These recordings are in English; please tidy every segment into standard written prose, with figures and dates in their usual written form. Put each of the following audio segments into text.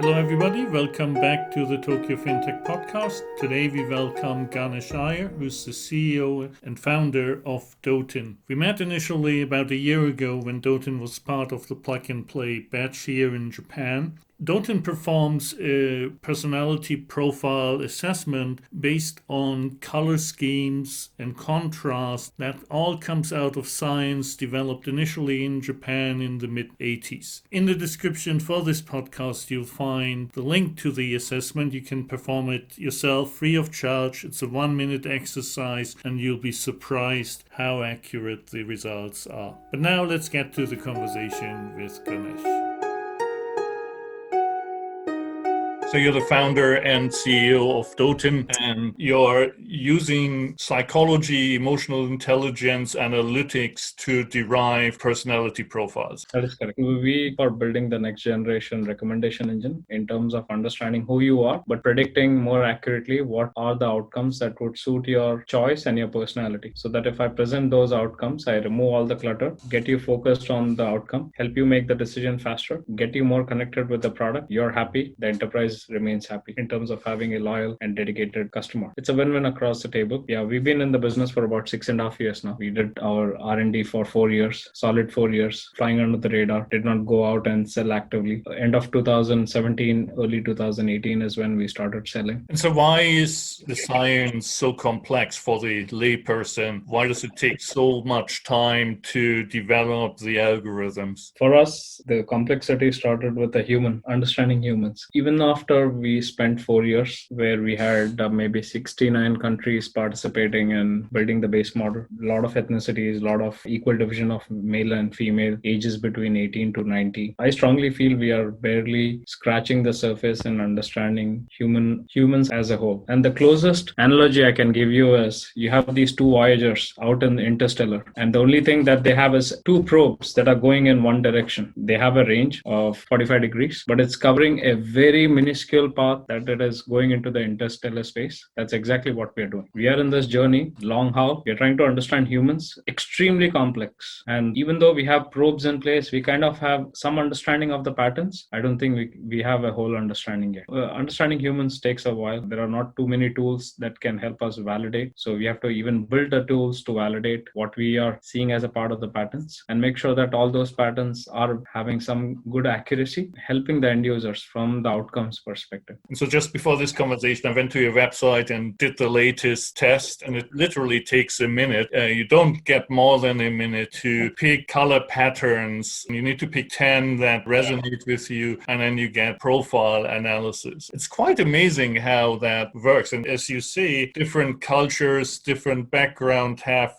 Hello everybody, welcome back to the Tokyo FinTech Podcast. Today we welcome Ganesh Iyer, who's the CEO and founder of Dotin. We met initially about a year ago when Dotin was part of the Plug and Play batch here in Japan. Dotin performs a personality profile assessment based on color schemes and contrast that all comes out of science developed initially in Japan in the mid-80s. In the description for this podcast, you'll find the link to the assessment. You can perform it yourself free of charge. It's a 1-minute exercise and you'll be surprised how accurate the results are. But now let's get to the conversation with Ganesh. So you're the founder and CEO of Dotin, and you're using psychology, emotional intelligence, analytics to derive personality profiles. That is correct. We are building the next generation recommendation engine in terms of understanding who you are, but predicting more accurately what are the outcomes that would suit your choice and your personality. So that if I present those outcomes, I remove all the clutter, get you focused on the outcome, help you make the decision faster, get you more connected with the product, you're happy, the enterprise remains happy in terms of having a loyal and dedicated customer. It's a win-win across the table. Yeah, we've been in the business for about 6.5 years now. We did our R&D for 4 years, solid 4 years, flying under the radar, did not go out and sell actively. End of 2017, early 2018 is when we started selling. And so why is the science so complex for the layperson? Why does it take so much time to develop the algorithms? For us, the complexity started with the human, understanding humans. Even after we spent 4 years where we had maybe 69 countries participating in building the base model, a lot of ethnicities, a lot of equal division of male and female, ages between 18 to 90. I strongly feel we are barely scratching the surface in understanding humans as a whole. And the closest analogy I can give you is you have these two Voyagers out in interstellar, and the only thing that they have is two probes that are going in one direction. They have a range of 45 degrees, but it's covering a very minuscule path that it is going into the interstellar space. That's exactly what we are doing. We are in this journey, long haul. We are trying to understand humans, extremely complex. And even though we have probes in place, we kind of have some understanding of the patterns. I don't think we have a whole understanding yet. Understanding humans takes a while. There are not too many tools that can help us validate. So we have to even build the tools to validate what we are seeing as a part of the patterns and make sure that all those patterns are having some good accuracy, helping the end users from the outcomes perspective. And so just before this conversation, I went to your website and did the latest test, and it literally takes a minute. You don't get more than a minute to pick color patterns. You need to pick 10 that resonate with you, and then you get profile analysis. It's quite amazing how that works. And as you say, different cultures, different background have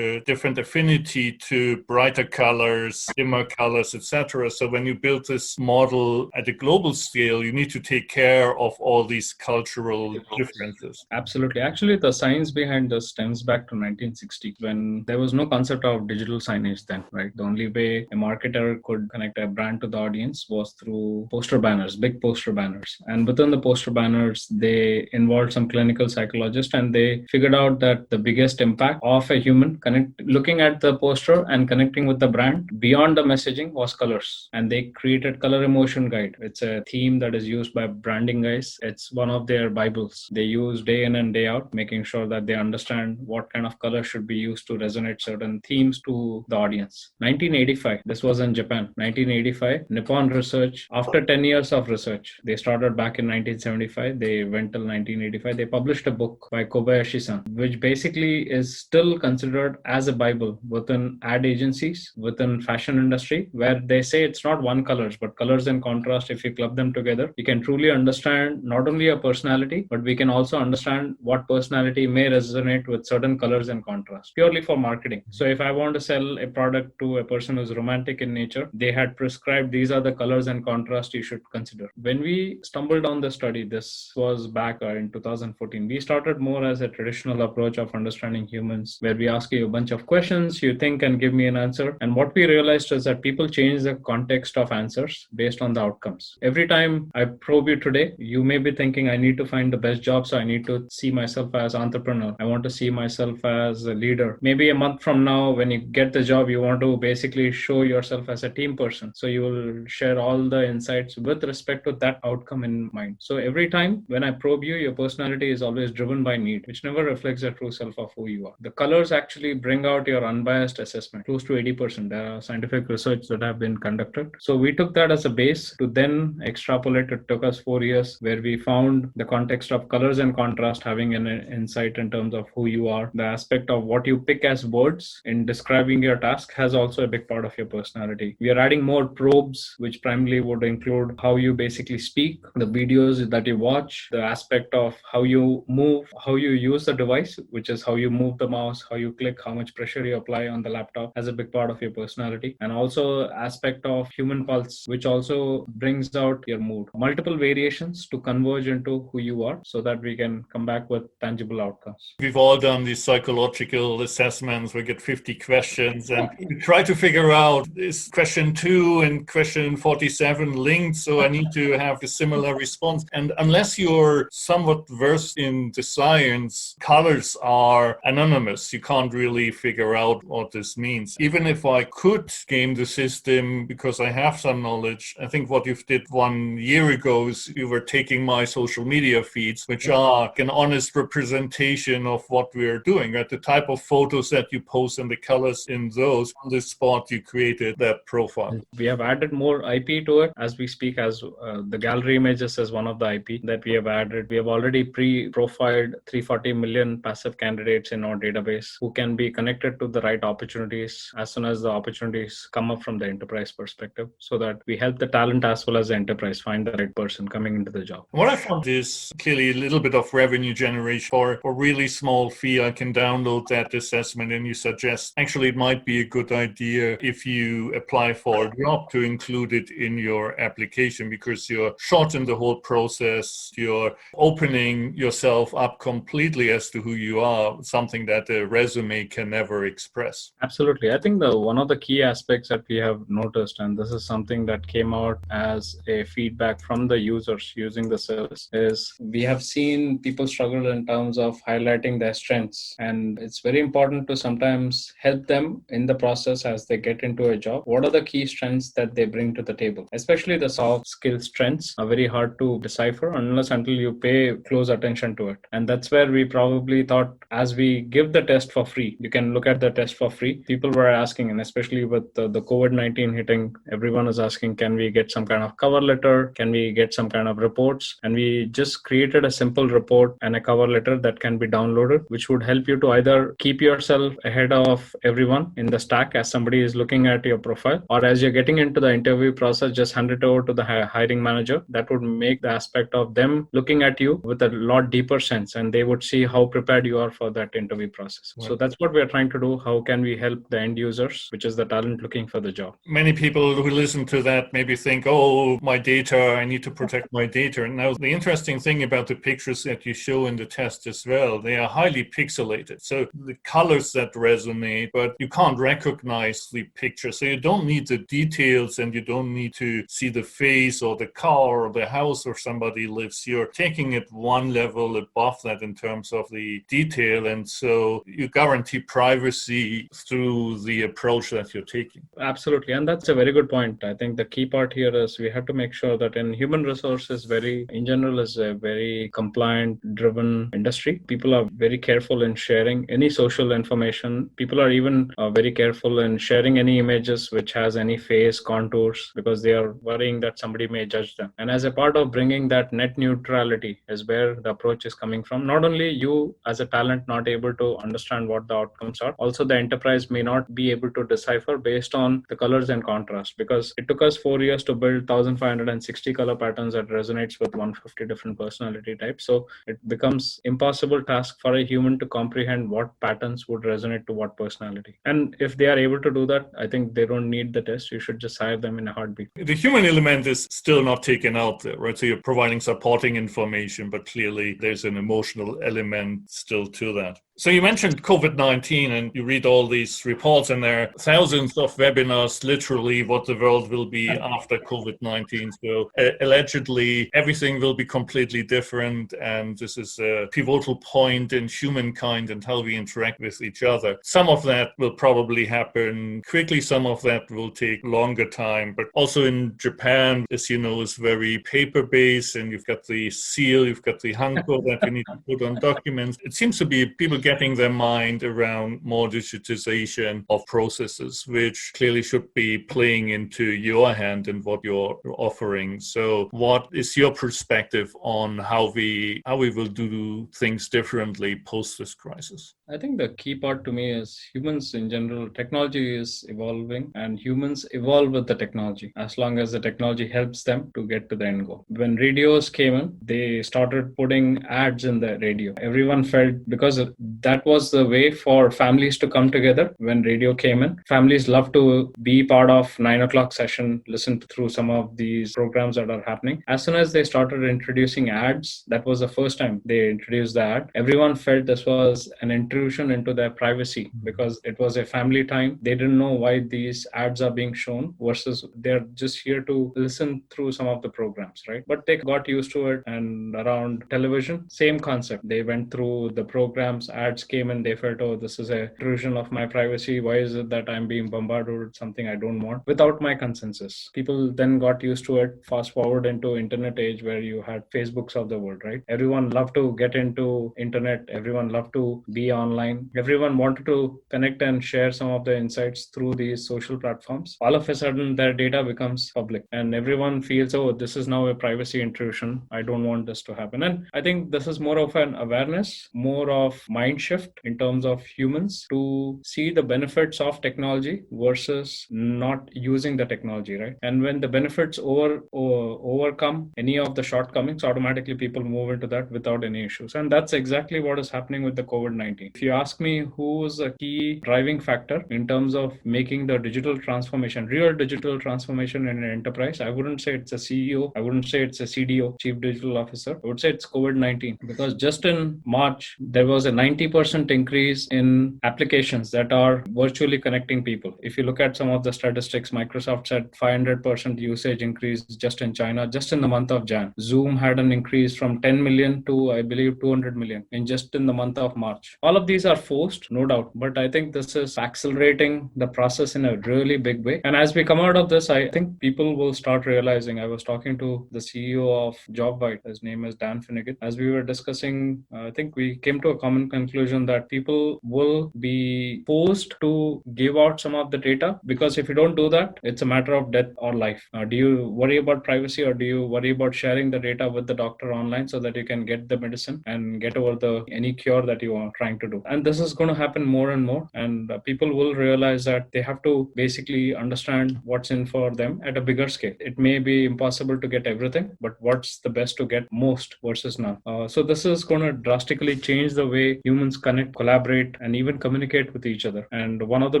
different affinity to brighter colors, dimmer colors, etc. So when you build this model at a global scale, you need to take care of all these cultural differences. Absolutely. Actually, the science behind this stems back to 1960 when there was no concept of digital signage then, right? The only way a marketer could connect a brand to the audience was through poster banners, big poster banners. And within the poster banners, they involved some clinical psychologists, and they figured out that the biggest impact of a human looking at the poster and connecting with the brand beyond the messaging was colors. And they created Color Emotion Guide. It's a theme that is used by branding guys. It's one of their Bibles. They use day in and day out, making sure that they understand what kind of color should be used to resonate certain themes to the audience. 1985, this was in Japan. 1985, Nippon Research, after 10 years of research, they started back in 1975. They went till 1985. They published a book by Kobayashi-san, which basically is still considered as a Bible within ad agencies, within fashion industry, where they say it's not one colors, but colors and contrast. If you club them together, you can truly understand not only a personality, but we can also understand what personality may resonate with certain colors and contrast, purely for marketing. So if I want to sell a product to a person who's romantic in nature, they had prescribed these are the colors and contrast you should consider. When we stumbled on the study, this was back in 2014, we started more as a traditional approach of understanding humans, where we ask you a bunch of questions, you think and give me an answer. And what we realized is that people change the context of answers based on the outcomes. Every time I probe you today, you may be thinking, I need to find the best job, so I need to see myself as entrepreneur. I want to see myself as a leader. Maybe a month from now, when you get the job, you want to basically show yourself as a team person. So you will share all the insights with respect to that outcome in mind. So every time when I probe you, your personality is always driven by need, which never reflects the true self of who you are. The colors actually bring out your unbiased assessment, close to 80%. There are scientific research that have been conducted. So we took that as a base to then extrapolate. It took us 4 years where we found the context of colors and contrast having an insight in terms of who you are. The aspect of what you pick as words in describing your task has also a big part of your personality. We are adding more probes, which primarily would include how you basically speak, the videos that you watch, the aspect of how you move, how you use the device, which is how you move the mouse, how you click, how much pressure you apply on the laptop, as a big part of your personality. And also aspect of human pulse, which also brings out your mood. Multiple variations to converge into who you are so that we can come back with tangible outcomes. We've all done these psychological assessments. We get 50 questions and we try to figure out, is question 2 and question 47 linked? So I need to have a similar response. And unless you're somewhat versed in the science, colors are anonymous. You can't really figure out what this means. Even if I could game the system because I have some knowledge, I think what you did 1 year ago is you were taking my social media feeds, which are an honest representation of what we're doing, right? The type of photos that you post and the colors in those, on the spot you created that profile. We have added more IP to it as we speak, as the gallery images is one of the IP that we have added. We have already pre-profiled 340 million passive candidates in our database who can be connected to the right opportunities as soon as the opportunities come up from the enterprise perspective, so that we help the talent as well as the enterprise find the right person coming into the job. What I found is clearly a little bit of revenue generation for a really small fee. I can download that assessment, and you suggest actually it might be a good idea if you apply for a job to include it in your application, because you're shortening the whole process. You're opening yourself up completely as to who you are, something that a resume can never express. Absolutely. I think one of the key aspects that we have noticed, and this is something that came out as a feedback from the users using the service, is we have seen people struggle in terms of highlighting their strengths. And it's very important to sometimes help them in the process as they get into a job. What are the key strengths that they bring to the table? Especially the soft skill strengths are very hard to decipher unless until you pay close attention to it. And that's where we probably thought, as we give the test for free, you can look at the test for free. People were asking, and especially with the COVID-19 hitting, everyone is asking, can we get some kind of cover letter? Can we get some kind of reports? And we just created a simple report and a cover letter that can be downloaded, which would help you to either keep yourself ahead of everyone in the stack as somebody is looking at your profile, or as you're getting into the interview process, just hand it over to the hiring manager. That would make the aspect of them looking at you with a lot deeper sense, and they would see how prepared you are for that interview process. Right. So that's what we're trying to do. How can we help the end users, which is the talent looking for the job? Many people who listen to that maybe think, oh, my data, I need to protect my data. Now, the interesting thing about the pictures that you show in the test as well, they are highly pixelated. So the colors that resonate, but you can't recognize the picture. So you don't need the details and you don't need to see the face or the car or the house where somebody lives. You're taking it one level above that in terms of the detail. And so you guarantee privacy through the approach that you're taking. Absolutely. And that's a very good point. I think the key part here is we have to make sure that in human resources, in general, is a very compliant driven industry. People are very careful in sharing any social information. People are even very careful in sharing any images which has any face contours, because they are worrying that somebody may judge them. And as a part of bringing that net neutrality is where the approach is coming from. Not only you as a talent not able to understand what the outcomes are, also the enterprise may not be able to decipher based on the colors and contrast, because it took us 4 years to build 1560 color patterns that resonates with 150 different personality types. So it becomes impossible task for a human to comprehend what patterns would resonate to what personality. And if they are able to do that, I think they don't need the test. You should just hire them in a heartbeat. The human element is still not taken out there, right? So you're providing supporting information, but clearly there's an emotional element still to that. So you mentioned COVID-19 and you read all these reports and there are thousands of webinars, literally what the world will be after COVID-19. So allegedly everything will be completely different and this is a pivotal point in humankind and how we interact with each other. Some of that will probably happen quickly, some of that will take longer time, but also in Japan, as you know, is very paper-based and you've got the seal, you've got the hanko that you need to put on documents. It seems to be people getting their mind around more digitization of processes, which clearly should be playing into your hand and what you're offering. So what is your perspective on how we will do things differently post this crisis? I think the key part to me is humans in general, technology is evolving and humans evolve with the technology as long as the technology helps them to get to the end goal. When radios came in, they started putting ads in the radio. Everyone felt, because that was the way for families to come together. When radio came in, families love to be part of 9 o'clock session, listen through some of these programs that are happening. As soon as they started introducing ads, that was the first time they introduced the ad. Everyone felt this was an intrusion into their privacy because it was a family time. They didn't know why these ads are being shown versus they're just here to listen through some of the programs, right? But they got used to it. And around television, same concept. They went through the programs, ads came and they felt, oh, this is a intrusion of my privacy. Why is it that I'm being bombarded with something I don't want without my consensus? People then got used to it. Fast forward into internet age where you had Facebooks of the world, right? Everyone loved to get into internet. Everyone loved to be online. Everyone wanted to connect and share some of the insights through these social platforms. All of a sudden, their data becomes public and everyone feels, oh, this is now a privacy intrusion. I don't want this to happen. And I think this is more of an awareness, more of mind shift in terms of humans to see the benefits of technology versus not using the technology, right? And when the benefits overcome any of the shortcomings, automatically people move into that without any issues. And that's exactly what is happening with the COVID-19. If you ask me who was a key driving factor in terms of making the digital transformation, real digital transformation in an enterprise, I wouldn't say it's a CEO. I wouldn't say it's a CDO, Chief Digital Officer. I would say it's COVID-19 because just in March, there was a 90% increase in applications that are virtually connecting people. If you look at some of the statistics, Microsoft said 500% usage increase just in China, just in the month of Jan. Zoom had an increase from 10 million to, I believe, 200 million in just in the month of March. All of these are forced, no doubt, but I think this is accelerating the process in a really big way. And as we come out of this, I think people will start realizing. I was talking to the CEO of JobVite, his name is Dan Finnegan. As we were discussing, I think we came to a common conclusion that people will be forced to give out some of the data because if you don't do that, it's a matter of death or life. Do you worry about privacy or do you worry about sharing the data with the doctor online so that you can get the medicine and get over any cure that you are trying to do? And this is going to happen more and more. And people will realize that they have to basically understand what's in for them at a bigger scale. It may be impossible to get everything, but what's the best to get most versus none. So this is going to drastically change the way humans connect, collaborate, and even communicate with each other. And one of the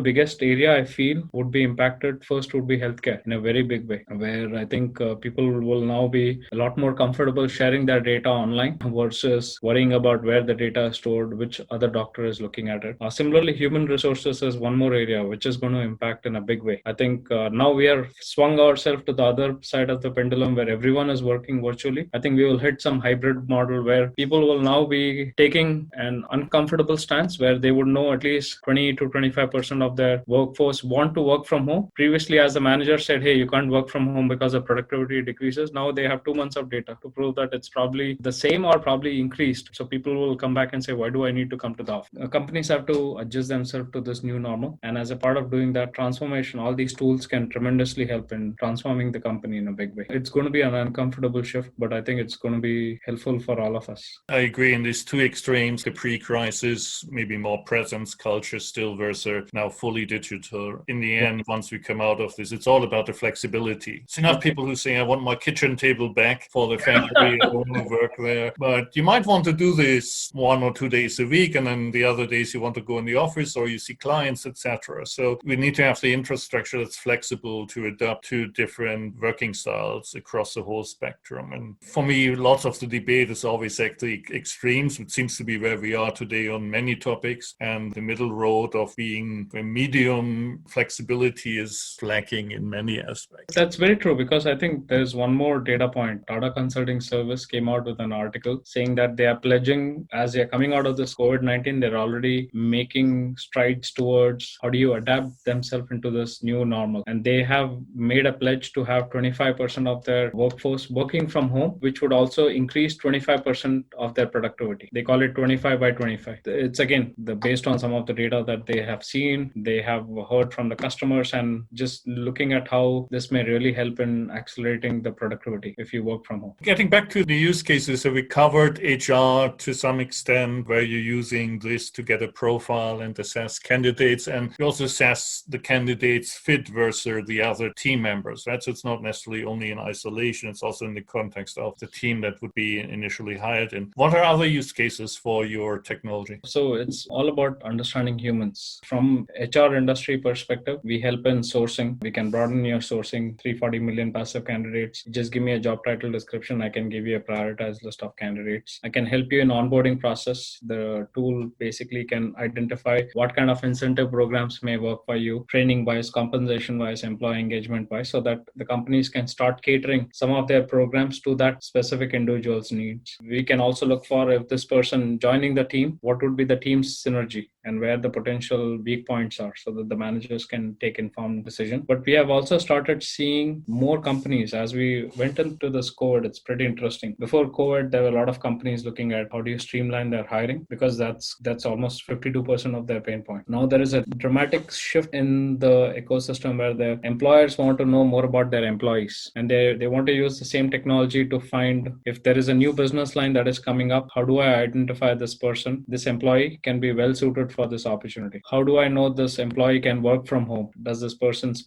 biggest area I feel would be impacted first would be healthcare in a very big way, where I think people will now be a lot more comfortable sharing their data online versus worrying about where the data is stored, which other doctor is looking at it. Similarly, human resources is one more area which is going to impact in a big way. I think now we are swung ourselves to the other side of the pendulum where everyone is working virtually. I think we will hit some hybrid model where people will now be taking an uncomfortable stance where they would know at least 20 to 25% of their workforce want to work from home. Previously, as the manager said, hey, you can't work from home because the productivity decreases. Now they have 2 months of data to prove that it's probably the same or probably increased. So people will come back and say, why do I need to come to the office? Companies have to adjust themselves to this new normal. And as a part of doing that transformation, all these tools can tremendously help in transforming the company in a big way. It's going to be an uncomfortable shift, but I think it's going to be helpful for all of us. I agree. In these two extremes, the pre-crisis, maybe more presence culture still versus now fully digital. In the end, once we come out of this, it's all about the flexibility. It's enough people who say, I want my kitchen table back for the family, I want to work there. But you might want to do this 1 or 2 days a week, and then then the other days you want to go in the office or you see clients, etc. So we need to have the infrastructure that's flexible to adapt to different working styles across the whole spectrum. And for me, lots of the debate is always at the extremes, which seems to be where we are today on many topics. And the middle road of being a medium flexibility is lacking in many aspects. That's very true, because I think there's one more data point. Tata Consulting Service came out with an article saying that they are pledging, as they're coming out of this COVID-19, they're already making strides towards how do you adapt themselves into this new normal. And they have made a pledge to have 25% of their workforce working from home, which would also increase 25% of their productivity. They call it 25 by 25. It's again, based on some of the data that they have seen, they have heard from the customers, and just looking at how this may really help in accelerating the productivity if you work from home. Getting back to the use cases, so we covered HR to some extent, where you're using this to get a profile and assess candidates, and you also assess the candidates' fit versus the other team members, right? So it's not necessarily only in isolation, it's also in the context of the team that would be initially hired. And what are other use cases for your technology? So it's all about understanding humans. From HR industry perspective, we help in sourcing. We can broaden your sourcing, 340 million passive candidates. Just give me a job title description. I can give you a prioritized list of candidates. I can help you in onboarding process. The tool basically can identify what kind of incentive programs may work for you, training wise, compensation wise, employee engagement wise, so that the companies can start catering some of their programs to that specific individual's needs. We can also look for, if this person joining the team, what would be the team's synergy and where the potential weak points are, so that the managers can take informed decision. But we have also started seeing more companies as we went into this COVID. It's pretty interesting. Before COVID, there were a lot of companies looking at how do you streamline their hiring, because that's almost 52% of their pain point. Now there is a dramatic shift in the ecosystem where the employers want to know more about their employees, and they want to use the same technology to find if there is a new business line that is coming up, how do I identify this person? This employee can be well suited for this opportunity. How do I know this employee can work from home? Does this person's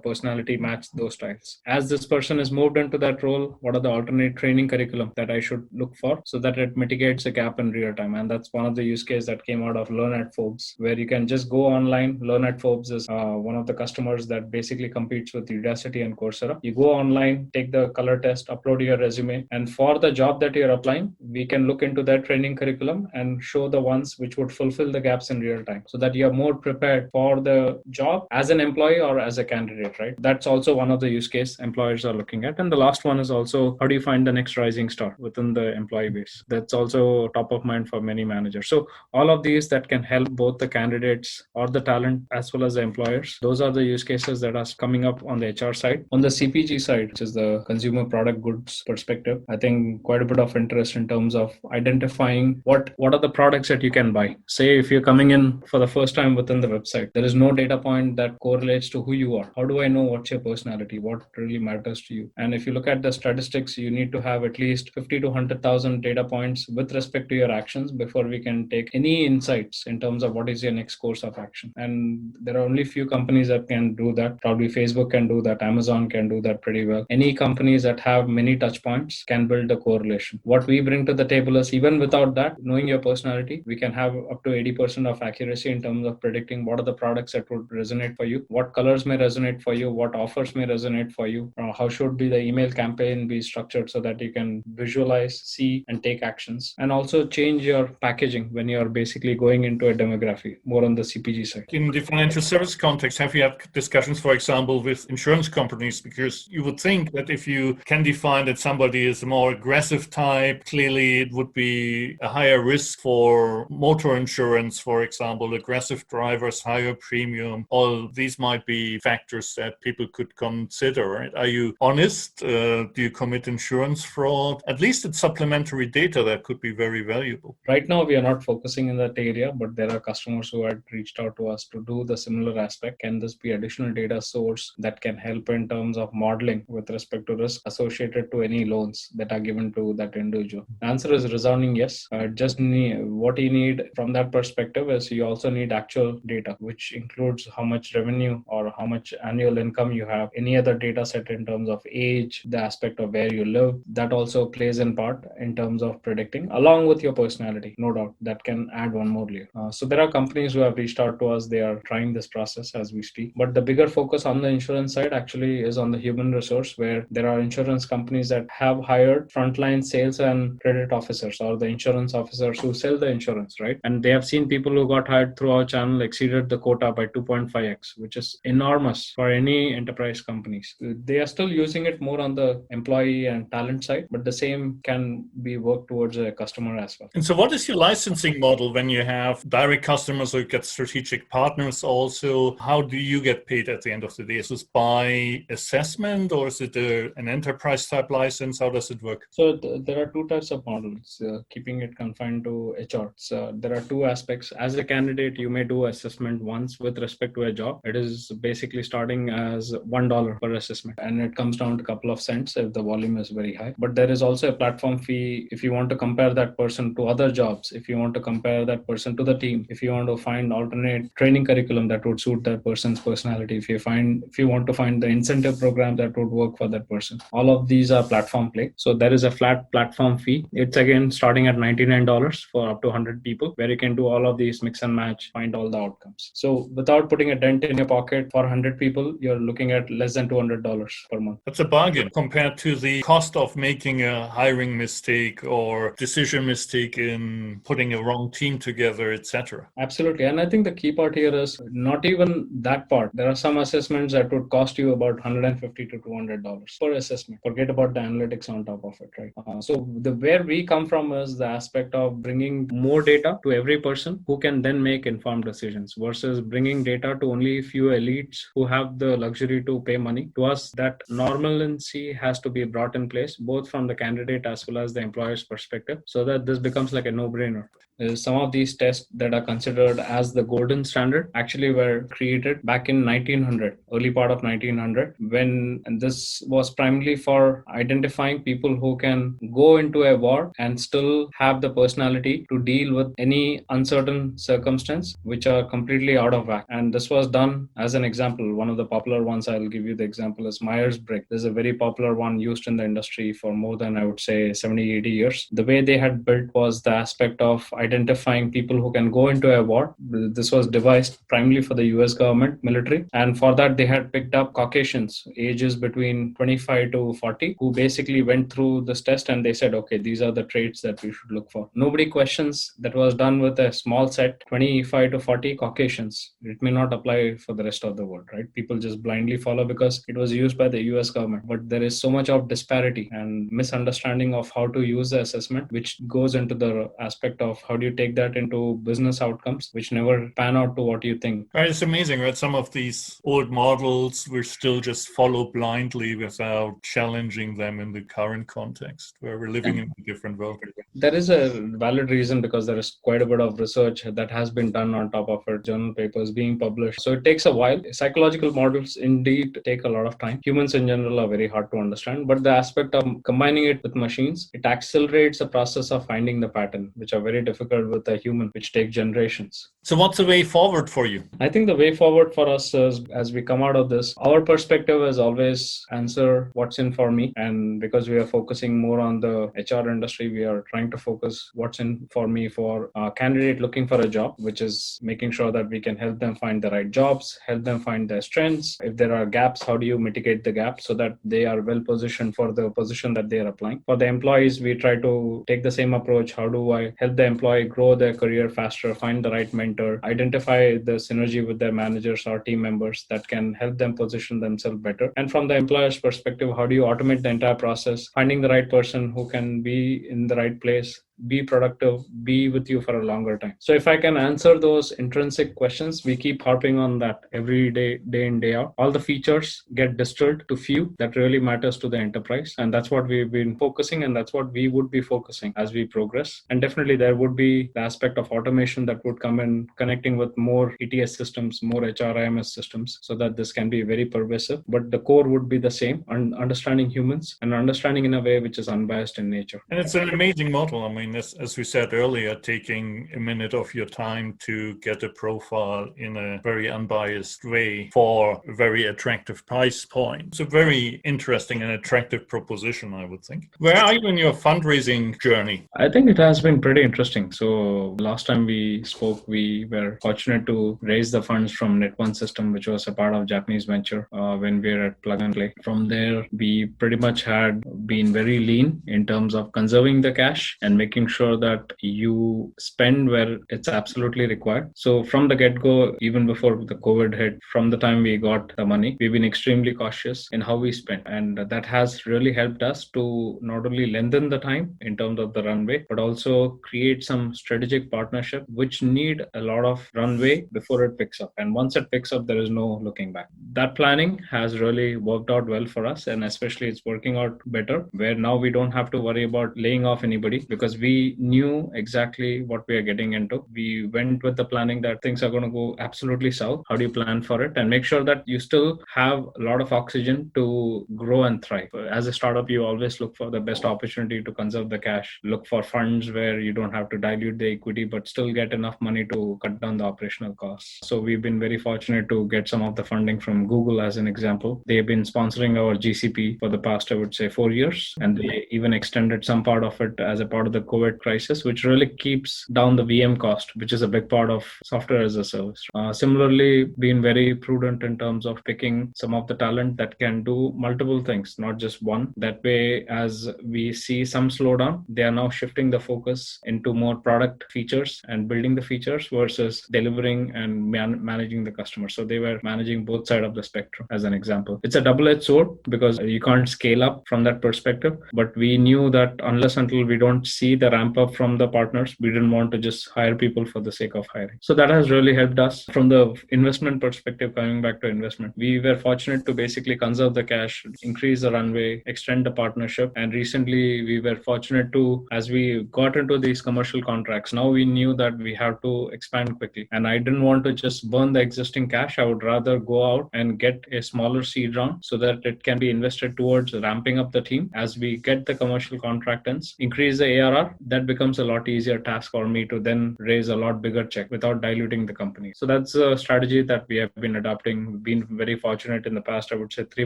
personality match those styles? As this person is moved into that role, what are the alternate training curriculum that I should look for so that it mitigates a gap in real time? And that's one of the use cases that came out of Learn at Forbes, where you can just go online. Learn at Forbes is one of the customers that basically competes with Udacity and Coursera. You go online, take the color test, upload your resume, and for the job that you're applying, we can look into that training curriculum and show the ones which would fulfill the gaps in real time, so that you're more prepared for the job as an employee or as a candidate, right? That's also one of the use case employers are looking at. And the last one is also, how do you find the next rising star within the employee base? That's also top of mind for many managers. So all of these that can help both the candidates or the talent as well as the employers. Those are the use cases that are coming up on the HR side. On the CPG side, which is the consumer product goods perspective, I think quite a bit of interest in terms of identifying what are the products that you can buy. Say if you're coming in for the first time within the website, there is no data point that correlates to who you are. How do I know what's your personality? What really matters to you? And if you look at the statistics, you need to have at least 50 to 100,000 data points with respect to your actions before we can take any insights in terms of what is your next course of action. And there are only few companies that can do that. Probably Facebook can do that. Amazon can do that pretty well. Any companies that have many touch points can build a correlation. What we bring to the table is, even without that, knowing your personality, we can have up to 80% of accuracy in terms of predicting what are the products that would resonate for you, what colors may resonate for you, what offers may resonate for you, how should be the email campaign be structured so that you can visualize, see, and take actions, and also change your packaging when you're basically going into a demography, more on the CPG side. In the financial service context, have you had discussions, for example, with insurance companies? Because you would think that if you can define that somebody is a more aggressive type, clearly it would be a higher risk for motor insurance, for example, aggressive drivers, higher premium. All these might be factors that people could consider, right? Are you honest? Do you commit insurance fraud? At least it's supplementary data that could be very valuable. Right now, we are not focusing in that area, but there are customers who had reached out to us to do the similar aspect. Can this be additional data source that can help in terms of modeling with respect to risk associated to any loans that are given to that individual? The answer is resounding yes. Just what you need from that perspective perspective is you also need actual data, which includes how much revenue or how much annual income you have, any other data set in terms of age, the aspect of where you live. That also plays in part in terms of predicting, along with your personality, no doubt. That can add one more layer. So there are companies who have reached out to us. They are trying this process as we speak. But the bigger focus on the insurance side actually is on the human resource, where there are insurance companies that have hired frontline sales and credit officers, or the insurance officers who sell the insurance, right? And they have seen people who got hired through our channel exceeded the quota by 2.5x, which is enormous for any enterprise companies. They are still using it more on the employee and talent side, but the same can be worked towards a customer as well. And so what is your licensing model when you have direct customers or you get strategic partners also? How do you get paid at the end of the day? Is this by assessment or is it an enterprise type license? How does it work? So there are two types of models, keeping it confined to HR. So there are two aspects. As a candidate, you may do assessment once with respect to a job. It is basically starting as $1 per assessment, and it comes down to a couple of cents if the volume is very high. But there is also a platform fee if you want to compare that person to other jobs, if you want to compare that person to the team, if you want to find alternate training curriculum that would suit that person's personality, if you want to find the incentive program that would work for that person. All of these are platform play. So there is a flat platform fee. It's again starting at $99 for up to 100 people, where you can do all of these mix and match, find all the outcomes. So without putting a dent in your pocket, for 100 people, you're looking at less than $200 per month. That's a bargain compared to the cost of making a hiring mistake or decision mistake in putting a wrong team together, etc. Absolutely. And I think the key part here is not even that part. There are some assessments that would cost you about $150 to $200 per assessment. Forget about the analytics on top of it, right? So where we come from is the aspect of bringing more data to every person who can then make informed decisions, versus bringing data to only a few elites who have the luxury to pay money. To us, that normalcy has to be brought in place, both from the candidate as well as the employer's perspective, so that this becomes like a no-brainer. Some of these tests that are considered as the golden standard actually were created back in 1900, early part of 1900, and this was primarily for identifying people who can go into a war and still have the personality to deal with any uncertain circumstance which are completely out of whack. And this was done as an example. One of the popular ones, I'll give you the example, is Myers-Briggs. This is a very popular one used in the industry for more than, I would say, 70, 80 years. The way they had built was the aspect of identifying people who can go into a war. This was devised primarily for the US government military. And for that, they had picked up Caucasians, ages between 25 to 40, who basically went through this test and they said, okay, these are the traits that we should look for. Nobody questions that was done with a small set, 25 to 40 Caucasians. It may not apply for the rest of the world, right? People just blindly follow because it was used by the US government. But there is so much of disparity and misunderstanding of how to use the assessment, which goes into the aspect of how do you take that into business outcomes, which never pan out to what you think. Right, it's amazing, right? Some of these old models we still just follow blindly without challenging them in the current context where we're living in a different world. There is a valid reason, because there is quite a bit of research that has been done on top of it, journal papers being published. So it takes a while. Psychological models indeed take a lot of time. Humans in general are very hard to understand, but the aspect of combining it with machines, it accelerates the process of finding the pattern, which are very difficult with a human, which take generations. So what's the way forward for you? I think the way forward for us is, as we come out of this, our perspective is always answer what's in for me. And because we are focusing more on the HR industry, we are trying to focus what's in for me for a candidate looking for a job, which is making sure that we can help them find the right jobs, help them find their strengths. If there are gaps, how do you mitigate the gaps so that they are well positioned for the position that they are applying? For the employees, we try to take the same approach. How do I help the employee grow their career faster, find the right mentor, identify the synergy with their managers or team members that can help them position themselves better? And from the employer's perspective, how do you automate the entire process, finding the right person who can be in the right place, be productive, be with you for a longer time? So if I can answer those intrinsic questions, we keep harping on that every day, day in, day out. All the features get distilled to few that really matters to the enterprise. And that's what we've been focusing, and that's what we would be focusing as we progress. And definitely there would be the aspect of automation that would come in, connecting with more ETS systems, more HRIMS systems, so that this can be very pervasive. But the core would be the same, understanding humans and understanding in a way which is unbiased in nature. And it's an amazing model. I mean, mean, as we said earlier, taking a minute of your time to get a profile in a very unbiased way for a very attractive price point. It's a very interesting and attractive proposition, I would think. Where are you in your fundraising journey? I think it has been pretty interesting. So last time we spoke, we were fortunate to raise the funds from Net1 System, which was a part of Japanese venture when we were at Plug and Play. From there, we pretty much had been very lean in terms of conserving the cash and making sure that you spend where it's absolutely required. So from the get-go, even before the COVID hit, from the time we got the money, we've been extremely cautious in how we spend. And that has really helped us to not only lengthen the time in terms of the runway, but also create some strategic partnership, which need a lot of runway before it picks up. And once it picks up, there is no looking back. That planning has really worked out well for us. And especially it's working out better, where now we don't have to worry about laying off anybody because we knew exactly what we are getting into. We went with the planning that things are going to go absolutely south. How do you plan for it and make sure that you still have a lot of oxygen to grow and thrive? As a startup, you always look for the best opportunity to conserve the cash, look for funds where you don't have to dilute the equity, but still get enough money to cut down the operational costs. So we've been very fortunate to get some of the funding from Google as an example. They've been sponsoring our GCP for the past, I would say, 4 years. And they even extended some part of it as a part of the COVID crisis, which really keeps down the VM cost, which is a big part of software as a service. Similarly, been very prudent in terms of picking some of the talent that can do multiple things, not just one. That way, as we see some slowdown, they are now shifting the focus into more product features and building the features versus delivering and managing the customer. So they were managing both sides of the spectrum as an example. It's a double-edged sword because you can't scale up from that perspective, but we knew that unless until we don't see the ramp up from the partners, we didn't want to just hire people for the sake of hiring. So that has really helped us. From the investment perspective, coming back to investment, we were fortunate to basically conserve the cash, increase the runway, extend the partnership. And recently we were fortunate to, as we got into these commercial contracts, now we knew that we have to expand quickly. And I didn't want to just burn the existing cash. I would rather go out and get a smaller seed round so that it can be invested towards ramping up the team. As we get the commercial contract ends, increase the ARR, that becomes a lot easier task for me to then raise a lot bigger check without diluting the company. So that's a strategy that we have been adopting. We've been very fortunate in the past, I would say 3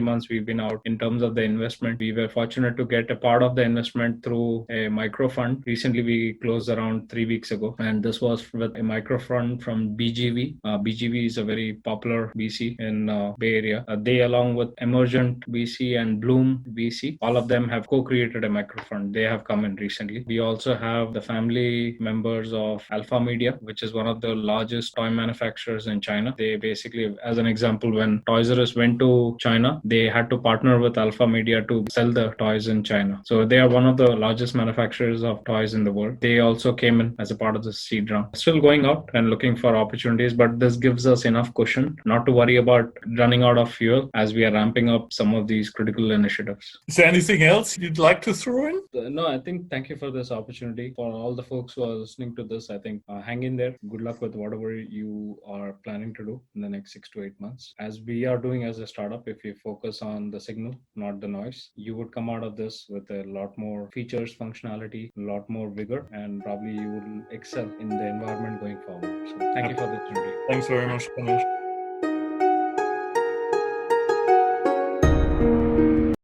months we've been out in terms of the investment. We were fortunate to get a part of the investment through a micro fund. Recently, we closed around 3 weeks ago, and this was with a micro fund from BGV. BGV is a very popular VC in Bay Area. They, along with Emergent VC and Bloom VC, all of them have co-created a micro fund. They have come in recently. We also have the family members of Alpha Media, which is one of the largest toy manufacturers in China. They basically, as an example, when Toys R Us went to China, they had to partner with Alpha Media to sell the toys in China. So they are one of the largest manufacturers of toys in the world. They also came in as a part of the seed round. Still going out and looking for opportunities, but this gives us enough cushion not to worry about running out of fuel as we are ramping up some of these critical initiatives. Is there anything else you'd like to throw in? No, I think thank you for this opportunity. For all the folks who are listening to this, I think hang in there. Good luck with whatever you are planning to do in the next 6 to 8 months. As we are doing as a startup, if you focus on the signal, not the noise, you would come out of this with a lot more features, functionality, a lot more vigor, and probably you will excel in the environment going forward. So thank you for the opportunity. Thanks very much, Ganesh.